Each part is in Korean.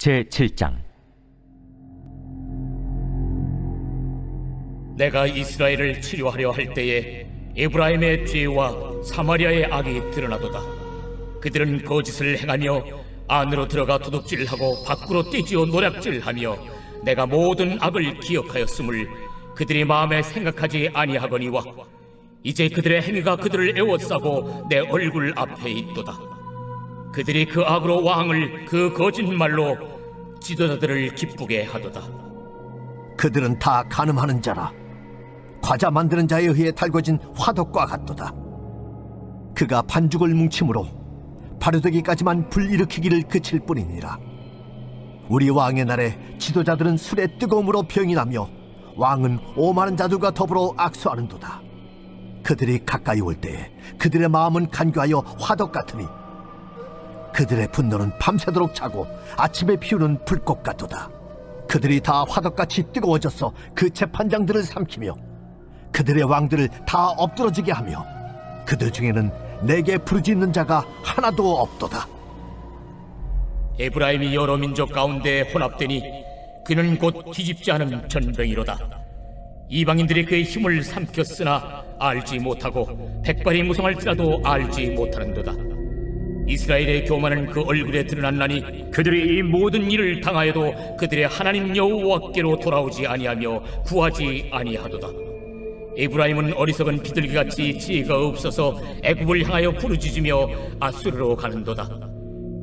제7장. 내가 이스라엘을 치료하려 할 때에 에브라임의 죄와 사마리아의 악이 드러나도다. 그들은 거짓을 행하며 안으로 들어가 도둑질하고 밖으로 떼지어 노략질하며 내가 모든 악을 기억하였음을 그들이 마음에 생각하지 아니하거니와 이제 그들의 행위가 그들을 애워싸고 내 얼굴 앞에 있도다. 그들이 그 악으로 왕을 그 거짓말로 지도자들을 기쁘게 하도다. 그들은 다 간음하는 자라. 과자 만드는 자에 의해 달궈진 화덕과 같도다. 그가 반죽을 뭉침으로 발효되기까지만 불일으키기를 그칠 뿐이니라. 우리 왕의 날에 지도자들은 술의 뜨거움으로 병이 나며 왕은 오만한 자들과 더불어 악수하는도다. 그들이 가까이 올 때에 그들의 마음은 간교하여 화덕 같으니 그들의 분노는 밤새도록 차고 아침에 피우는 불꽃 같도다. 그들이 다 화덕같이 뜨거워져서 그 재판장들을 삼키며 그들의 왕들을 다 엎드러지게 하며 그들 중에는 내게 부르짖는 자가 하나도 없도다. 에브라임이 여러 민족 가운데 혼합되니 그는 곧 뒤집지 않은 전병이로다. 이방인들이 그의 힘을 삼켰으나 알지 못하고 백발이 무성할지라도 알지 못하는도다. 이스라엘의 교만은 그 얼굴에 드러났나니 그들이 이 모든 일을 당하여도 그들의 하나님 여호와께로 돌아오지 아니하며 구하지 아니하도다. 에브라임은 어리석은 비둘기같이 지혜가 없어서 애굽을 향하여 부르짖으며 아수르로 가는도다.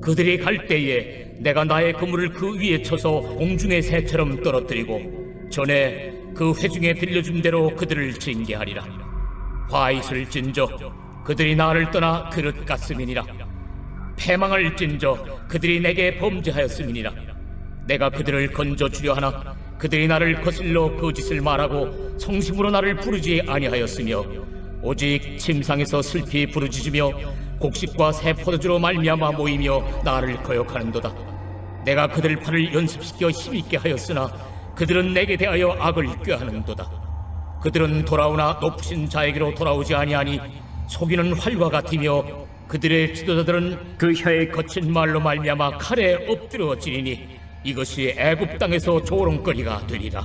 그들이 갈 때에 내가 나의 그물을 그 위에 쳐서 공중의 새처럼 떨어뜨리고 전에 그 회중에 들려준 대로 그들을 징계하리라. 화잇을 진저 그들이 나를 떠나 그릇 같음이니라. 패망을 찐저 그들이 내게 범죄하였음이니라. 내가 그들을 건져주려 하나 그들이 나를 거슬러 거짓을 말하고 성심으로 나를 부르지 아니하였으며 오직 침상에서 슬피 부르짖으며 곡식과 새 포도주로 말미암아 모이며 나를 거역하는도다. 내가 그들 팔을 연습시켜 힘있게 하였으나 그들은 내게 대하여 악을 꾀하는도다. 그들은 돌아오나 높으신 자에게로 돌아오지 아니하니 속이는 활과 같으며 그들의 지도자들은 그 혀의 거친 말로 말미암아 칼에 엎드러지리니 이것이 애굽 땅에서 조롱거리가 되리라.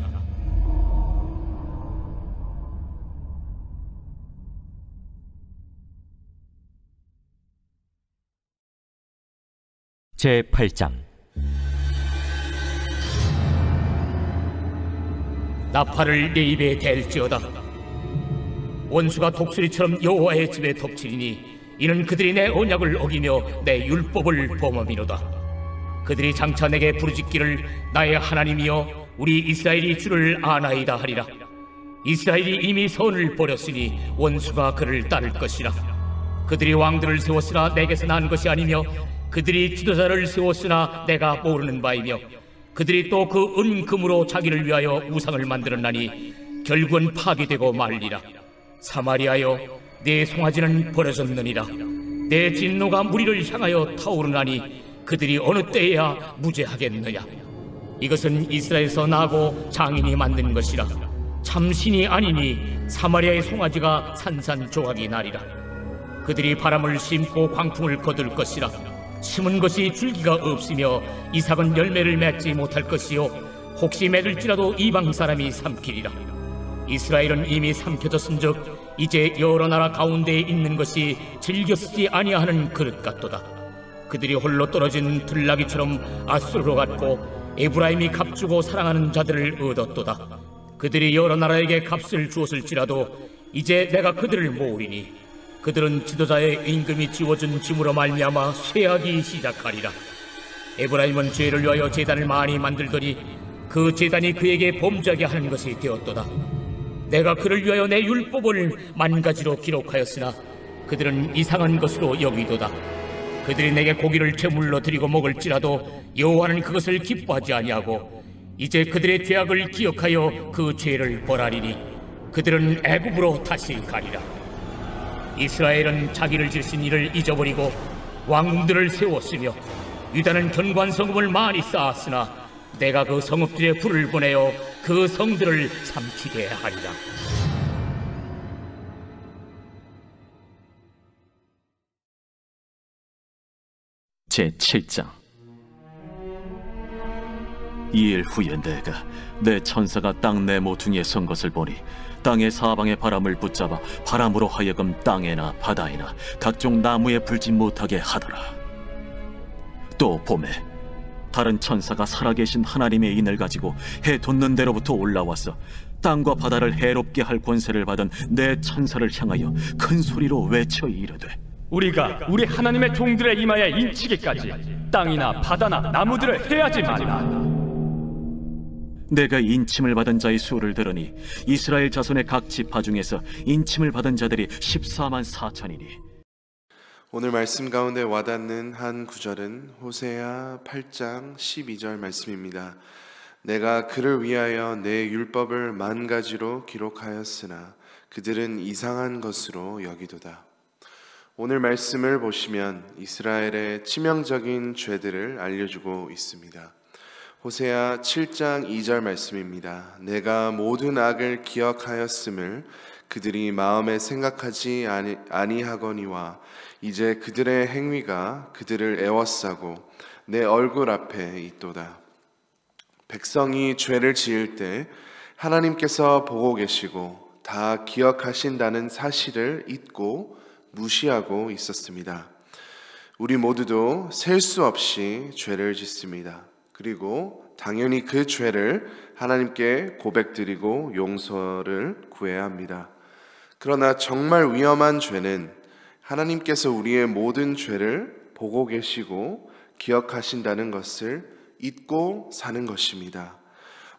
제8장. 나팔을 내 입에 댈지어다. 원수가 독수리처럼 여호와의 집에 덮치리니 이는 그들이 내 언약을 어기며 내 율법을 범함이로다. 그들이 장차 내게 부르짖기를 나의 하나님이여 우리 이스라엘이 주를 아나이다 하리라. 이스라엘이 이미 선을 버렸으니 원수가 그를 따를 것이라. 그들이 왕들을 세웠으나 내게서 난 것이 아니며 그들이 지도자를 세웠으나 내가 모르는 바이며 그들이 또 그 은금으로 자기를 위하여 우상을 만들었나니 결국은 파괴되고 말리라. 사마리아여 내 송아지는 버려졌느니라. 내 진노가 무리를 향하여 타오르나니 그들이 어느 때에야 무죄하겠느냐. 이것은 이스라엘에서 나고 장인이 만든 것이라. 참신이 아니니 사마리아의 송아지가 산산조각이 나리라. 그들이 바람을 심고 광풍을 거둘 것이라. 심은 것이 줄기가 없으며 이삭은 열매를 맺지 못할 것이요 혹시 맺을지라도 이방 사람이 삼키리라. 이스라엘은 이미 삼켜졌은즉 이제 여러 나라 가운데에 있는 것이 즐겨 쓰지 아니하는 그릇 같도다. 그들이 홀로 떨어진 들나귀처럼 아수르로 갔고 에브라임이 값주고 사랑하는 자들을 얻었도다. 그들이 여러 나라에게 값을 주었을지라도 이제 내가 그들을 모으리니 그들은 지도자의 임금이 지워준 짐으로 말미암아 쇠하기 시작하리라. 에브라임은 죄를 위하여 제단을 많이 만들더니 그 제단이 그에게 범죄하게 하는 것이 되었도다. 내가 그를 위하여 내 율법을 만가지로 기록하였으나 그들은 이상한 것으로 여기도다. 그들이 내게 고기를 제물로 드리고 먹을지라도 여호와는 그것을 기뻐하지 아니하고 이제 그들의 죄악을 기억하여 그 죄를 벌하리니 그들은 애굽으로 다시 가리라. 이스라엘은 자기를 지으신 이를 잊어버리고 왕궁들을 세웠으며 유다는 견고한 성읍을 많이 쌓았으나 내가 그 성읍들에 불을 보내어 그 성들을 삼키게 하리라. 제7장. 이 일 후에 내가 내 천사가 땅 내 모퉁이에 선 것을 보니 땅의 사방의 바람을 붙잡아 바람으로 하여금 땅에나 바다에나 각종 나무에 불지 못하게 하더라. 또 봄에 다른 천사가 살아계신 하나님의 인을 가지고 해 돋는 데로부터 올라와서 땅과 바다를 해롭게 할 권세를 받은 내 천사를 향하여 큰 소리로 외쳐 이르되, 우리가 우리 하나님의 종들의 이마에 인치기까지 땅이나 바다나 나무들을 해하지 말라. 내가 인침을 받은 자의 수를 들으니 이스라엘 자손의 각 지파 중에서 인침을 받은 자들이 14만 4천이니 오늘 말씀 가운데 와닿는 한 구절은 호세아 8장 12절 말씀입니다. 내가 그를 위하여 내 율법을 만 가지로 기록하였으나 그들은 이상한 것으로 여기도다. 오늘 말씀을 보시면 이스라엘의 치명적인 죄들을 알려주고 있습니다. 호세아 7장 2절 말씀입니다. 내가 모든 악을 기억하였음을 그들이 마음에 생각하지 아니하거니와 이제 그들의 행위가 그들을 애워싸고 내 얼굴 앞에 있도다. 백성이 죄를 지을 때 하나님께서 보고 계시고 다 기억하신다는 사실을 잊고 무시하고 있었습니다. 우리 모두도 셀 수 없이 죄를 짓습니다. 그리고 당연히 그 죄를 하나님께 고백드리고 용서를 구해야 합니다. 그러나 정말 위험한 죄는 하나님께서 우리의 모든 죄를 보고 계시고 기억하신다는 것을 잊고 사는 것입니다.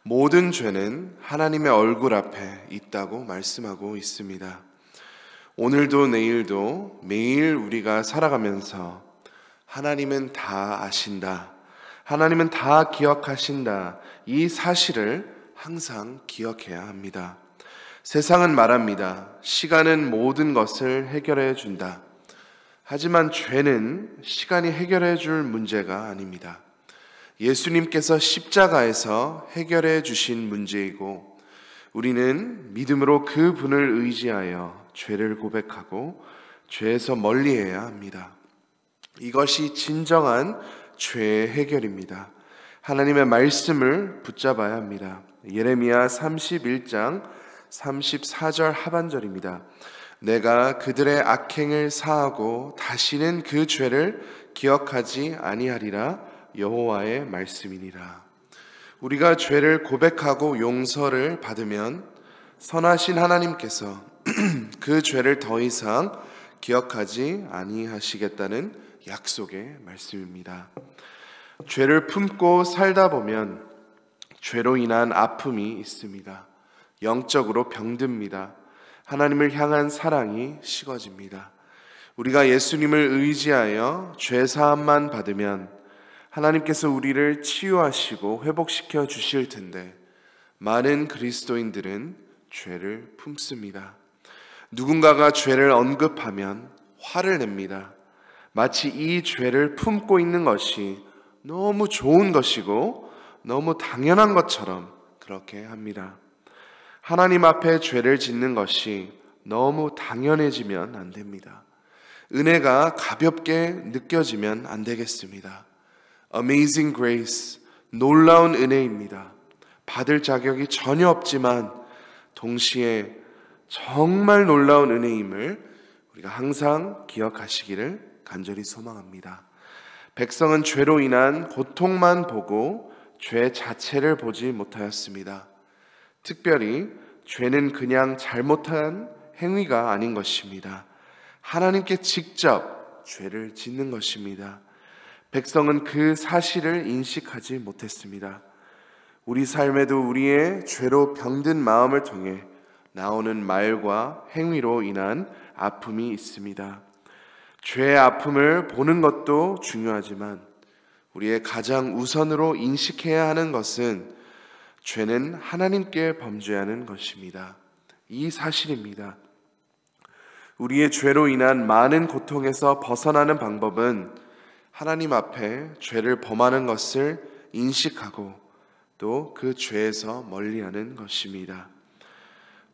모든 죄는 하나님의 얼굴 앞에 있다고 말씀하고 있습니다. 오늘도 내일도 매일 우리가 살아가면서 하나님은 다 아신다, 하나님은 다 기억하신다, 이 사실을 항상 기억해야 합니다. 세상은 말합니다. 시간은 모든 것을 해결해 준다. 하지만 죄는 시간이 해결해 줄 문제가 아닙니다. 예수님께서 십자가에서 해결해 주신 문제이고 우리는 믿음으로 그 분을 의지하여 죄를 고백하고 죄에서 멀리해야 합니다. 이것이 진정한 죄의 해결입니다. 하나님의 말씀을 붙잡아야 합니다. 예레미야 31장 34절 하반절입니다. 내가 그들의 악행을 사하고 다시는 그 죄를 기억하지 아니하리라. 여호와의 말씀이니라. 우리가 죄를 고백하고 용서를 받으면 선하신 하나님께서 그 죄를 더 이상 기억하지 아니하시겠다는 약속의 말씀입니다. 죄를 품고 살다 보면 죄로 인한 아픔이 있습니다. 영적으로 병듭니다. 하나님을 향한 사랑이 식어집니다. 우리가 예수님을 의지하여 죄 사함만 받으면 하나님께서 우리를 치유하시고 회복시켜 주실 텐데 많은 그리스도인들은 죄를 품습니다. 누군가가 죄를 언급하면 화를 냅니다. 마치 이 죄를 품고 있는 것이 너무 좋은 것이고 너무 당연한 것처럼 그렇게 합니다. 하나님 앞에 죄를 짓는 것이 너무 당연해지면 안 됩니다. 은혜가 가볍게 느껴지면 안 되겠습니다. Amazing grace, 놀라운 은혜입니다. 받을 자격이 전혀 없지만 동시에 정말 놀라운 은혜임을 우리가 항상 기억하시기를 간절히 소망합니다. 백성은 죄로 인한 고통만 보고 죄 자체를 보지 못하였습니다. 특별히 죄는 그냥 잘못한 행위가 아닌 것입니다. 하나님께 직접 죄를 짓는 것입니다. 백성은 그 사실을 인식하지 못했습니다. 우리 삶에도 우리의 죄로 병든 마음을 통해 나오는 말과 행위로 인한 아픔이 있습니다. 죄의 아픔을 보는 것도 중요하지만 우리의 가장 우선으로 인식해야 하는 것은 죄는 하나님께 범죄하는 것입니다. 이 사실입니다. 우리의 죄로 인한 많은 고통에서 벗어나는 방법은 하나님 앞에 죄를 범하는 것을 인식하고 또 그 죄에서 멀리하는 것입니다.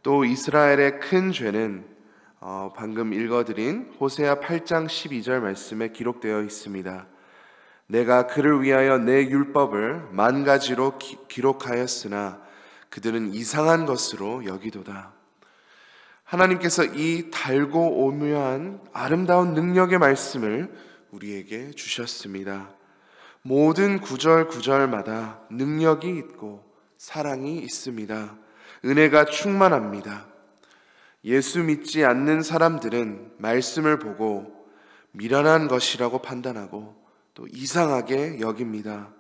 또 이스라엘의 큰 죄는 방금 읽어드린 호세아 8장 12절 말씀에 기록되어 있습니다. 내가 그를 위하여 내 율법을 만 가지로 기록하였으나 그들은 이상한 것으로 여기도다. 하나님께서 이 달고 오묘한 아름다운 능력의 말씀을 우리에게 주셨습니다. 모든 구절구절마다 능력이 있고 사랑이 있습니다. 은혜가 충만합니다. 예수 믿지 않는 사람들은 말씀을 보고 미련한 것이라고 판단하고 또 이상하게 여깁니다.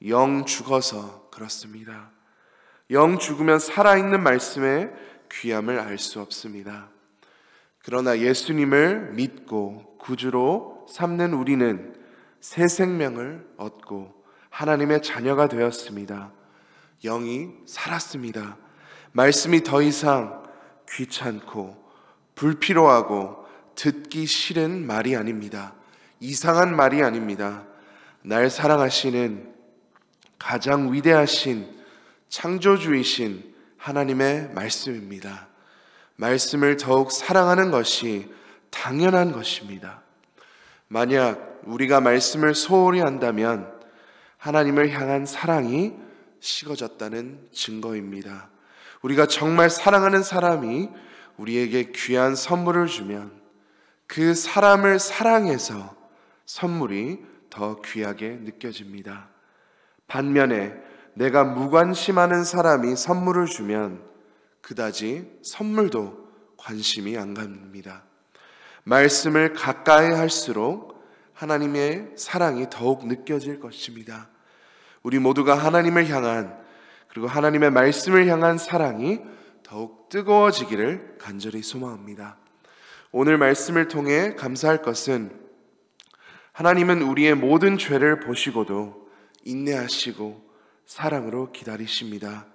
영 죽어서 그렇습니다. 영 죽으면 살아있는 말씀의 귀함을 알 수 없습니다. 그러나 예수님을 믿고 구주로 삼는 우리는 새 생명을 얻고 하나님의 자녀가 되었습니다. 영이 살았습니다. 말씀이 더 이상 귀찮고 불필요하고 듣기 싫은 말이 아닙니다. 이상한 말이 아닙니다. 날 사랑하시는 가장 위대하신 창조주이신 하나님의 말씀입니다. 말씀을 더욱 사랑하는 것이 당연한 것입니다. 만약 우리가 말씀을 소홀히 한다면 하나님을 향한 사랑이 식어졌다는 증거입니다. 우리가 정말 사랑하는 사람이 우리에게 귀한 선물을 주면 그 사람을 사랑해서 선물이 더 귀하게 느껴집니다. 반면에 내가 무관심하는 사람이 선물을 주면 그다지 선물도 관심이 안 갑니다. 말씀을 가까이 할수록 하나님의 사랑이 더욱 느껴질 것입니다. 우리 모두가 하나님을 향한 그리고 하나님의 말씀을 향한 사랑이 더욱 뜨거워지기를 간절히 소망합니다. 오늘 말씀을 통해 감사할 것은 하나님은 우리의 모든 죄를 보시고도 인내하시고 사랑으로 기다리십니다.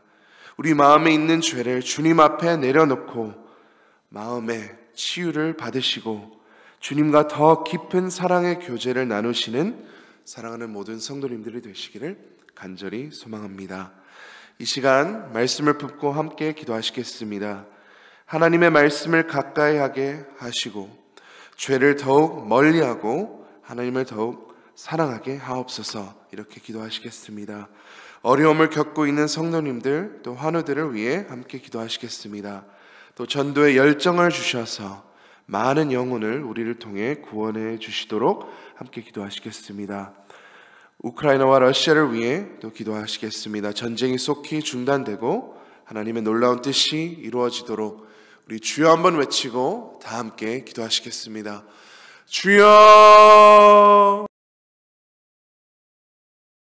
우리 마음에 있는 죄를 주님 앞에 내려놓고 마음의 치유를 받으시고 주님과 더 깊은 사랑의 교제를 나누시는 사랑하는 모든 성도님들이 되시기를 간절히 소망합니다. 이 시간 말씀을 품고 함께 기도하시겠습니다. 하나님의 말씀을 가까이 하게 하시고 죄를 더욱 멀리하고 하나님을 더욱 사랑하게 하옵소서. 이렇게 기도하시겠습니다. 어려움을 겪고 있는 성도님들 또 환우들을 위해 함께 기도하시겠습니다. 또 전도의 열정을 주셔서 많은 영혼을 우리를 통해 구원해 주시도록 함께 기도하시겠습니다. 우크라이나와 러시아를 위해 또 기도하시겠습니다. 전쟁이 속히 중단되고 하나님의 놀라운 뜻이 이루어지도록 우리 주여 한번 외치고 다 함께 기도하시겠습니다. 주여!